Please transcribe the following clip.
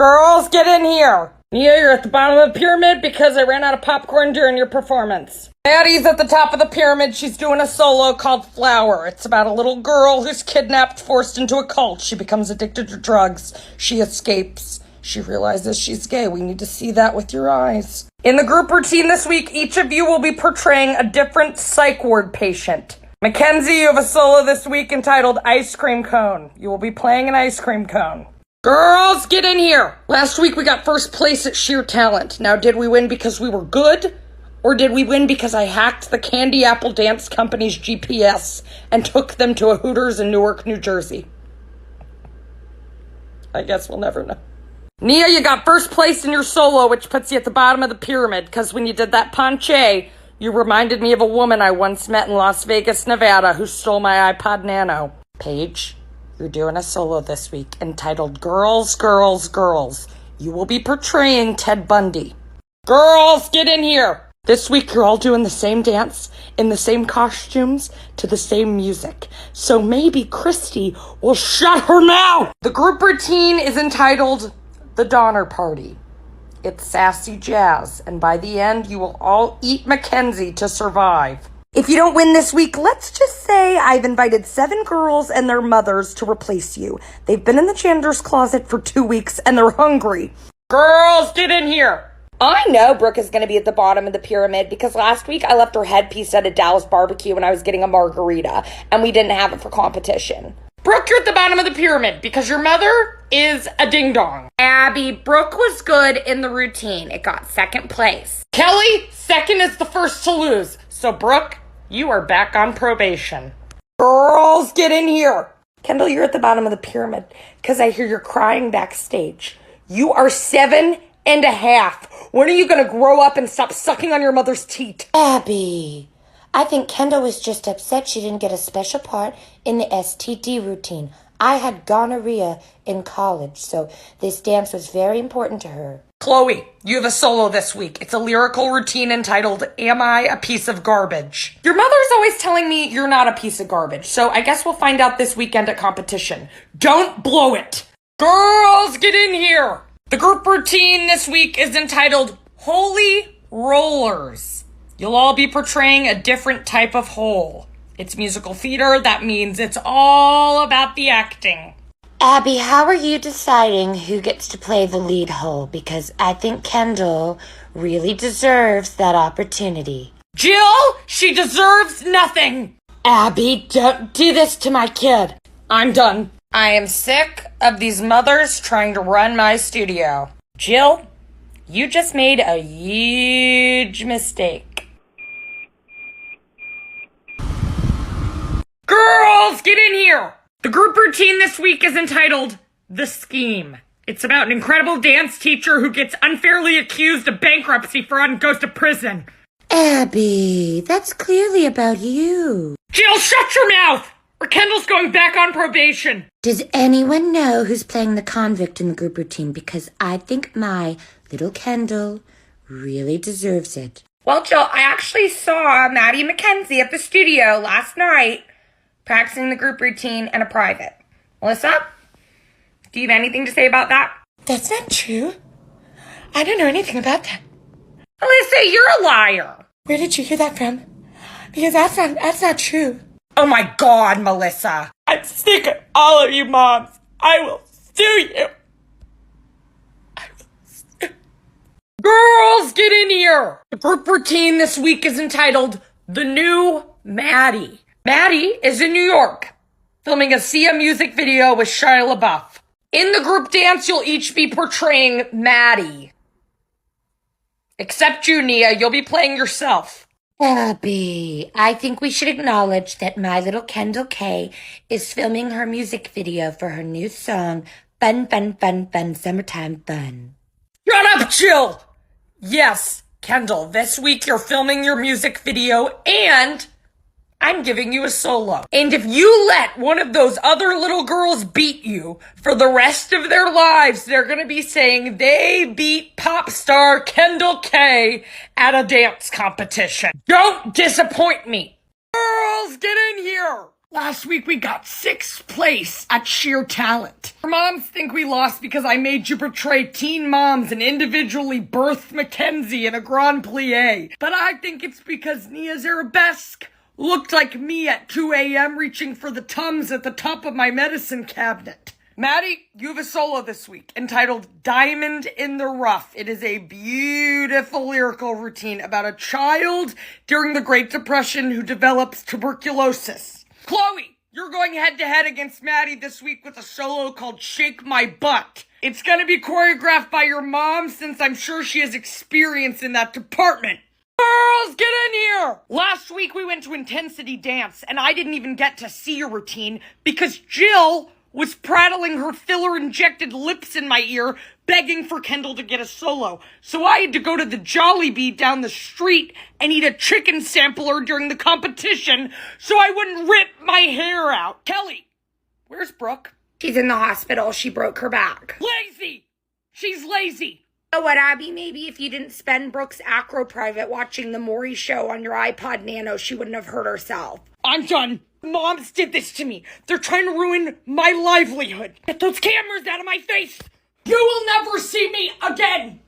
Girls, get in here. Nia, you're at the bottom of the pyramid because I ran out of popcorn during your performance. Maddie's at the top of the pyramid. She's doing a solo called Flower. It's about a little girl who's kidnapped, forced into a cult. She becomes addicted to drugs. She escapes. She realizes she's gay. We need to see that with your eyes. In the group routine this week, each of you will be portraying a different psych ward patient. Mackenzie, you have a solo this week entitled Ice Cream Cone. You will be playing an ice cream cone. Girls, get in here. Last week we got first place at sheer talent. Now, did we win because we were good? Or did we win because I hacked the Candy Apple Dance Company's GPS and took them to a Hooters in Newark, New Jersey? I guess we'll never know. Nia, you got first place in your solo, which puts you at the bottom of the pyramid, because when you did that ponche, you reminded me of a woman I once met in Las Vegas, Nevada, who stole my iPod Nano. Paige, you're doing a solo this week entitled Girls, Girls, Girls. You will be portraying Ted Bundy. Girls, get in here. This week you're all doing the same dance, in the same costumes, to the same music. So maybe Christy will shut her mouth. The group routine is entitled The Donner Party. It's sassy jazz, and by the end, you will all eat Mackenzie to survive. If you don't win this week, let's just say I've invited 7 girls and their mothers to replace you. They've been in the janitor's closet for 2 weeks, and they're hungry. Girls, get in here. I know Brooke is going to be at the bottom of the pyramid because last week I left her headpiece at a Dallas barbecue when I was getting a margarita, and we didn't have it for competition. Brooke, you're at the bottom of the pyramid because your mother is a ding-dong. Abby, Brooke was good in the routine. It got second place. Kelly, second is the first to lose. So, Brooke, you are back on probation. Girls, get in here. Kendahl, you're at the bottom of the pyramid because I hear you're crying backstage. You are 7.5. When are you going to grow up and stop sucking on your mother's teat? Abby, I think Kendahl was just upset she didn't get a special part in the STD routine. I had gonorrhea in college, so this dance was very important to her. Chloe, you have a solo this week. It's a lyrical routine entitled, Am I a Piece of Garbage? Your mother's always telling me you're not a piece of garbage, so I guess we'll find out this weekend at competition. Don't blow it. Girls, get in here. The group routine this week is entitled Holy Rollers. You'll all be portraying a different type of hole. It's musical theater. That means it's all about the acting. Abby, how are you deciding who gets to play the lead hole? Because I think Kendahl really deserves that opportunity. Jill, she deserves nothing. Abby, don't do this to my kid. I'm done. I am sick of these mothers trying to run my studio. Jill, you just made a huge mistake. Girls, get in here! The group routine this week is entitled The Scheme. It's about an incredible dance teacher who gets unfairly accused of bankruptcy fraud and goes to prison. Abby, that's clearly about you. Jill, shut your mouth! Or Kendahl's going back on probation. Does anyone know who's playing the convict in the group routine? Because I think my little Kendahl really deserves it. Well, Jill, I actually saw Maddie and Mackenzie at the studio last night practicing the group routine in a private. Melissa, do you have anything to say about that? That's not true. I don't know anything about that. Melissa, you're a liar. Where did you hear that from? Because that's not true. Oh my God, Melissa. I'm sick of all of you moms. I will sue you. Girls, get in here. The group routine this week is entitled The New Maddie. Maddie is in New York, filming a Sia music video with Shia LaBeouf. In the group dance, you'll each be portraying Maddie. Except you, Nia, you'll be playing yourself. Abby, I think we should acknowledge that my little Kendahl K is filming her music video for her new song, Fun, Fun, Fun, Fun, Summertime Fun. Shut up, Jill! Yes, Kendahl, this week you're filming your music video and I'm giving you a solo. And if you let one of those other little girls beat you for the rest of their lives, they're gonna be saying they beat pop star Kendahl K at a dance competition. Don't disappoint me. Girls, get in here. Last week we got 6th place at sheer talent. Our moms think we lost because I made you portray teen moms and individually birthed Mackenzie in a Grand Plie. But I think it's because Nia Zarabesque looked like me at 2 a.m. reaching for the Tums at the top of my medicine cabinet. Maddie, you have a solo this week entitled Diamond in the Rough. It is a beautiful lyrical routine about a child during the Great Depression who develops tuberculosis. Chloe, you're going head-to-head against Maddie this week with a solo called Shake My Butt. It's gonna be choreographed by your mom since I'm sure she has experience in that department. Girls, get in here! Last week we went to Intensity Dance and I didn't even get to see your routine because Jill was prattling her filler-injected lips in my ear, begging for Kendahl to get a solo. So I had to go to the Jollibee down the street and eat a chicken sampler during the competition so I wouldn't rip my hair out. Kelly, where's Brooke? She's in the hospital. She broke her back. Lazy! She's lazy. You know what, Abby? Maybe if you didn't spend Brooke's acro private watching the Maury show on your iPod Nano, she wouldn't have hurt herself. I'm done. Moms did this to me. They're trying to ruin my livelihood. Get those cameras out of my face. You will never see me again.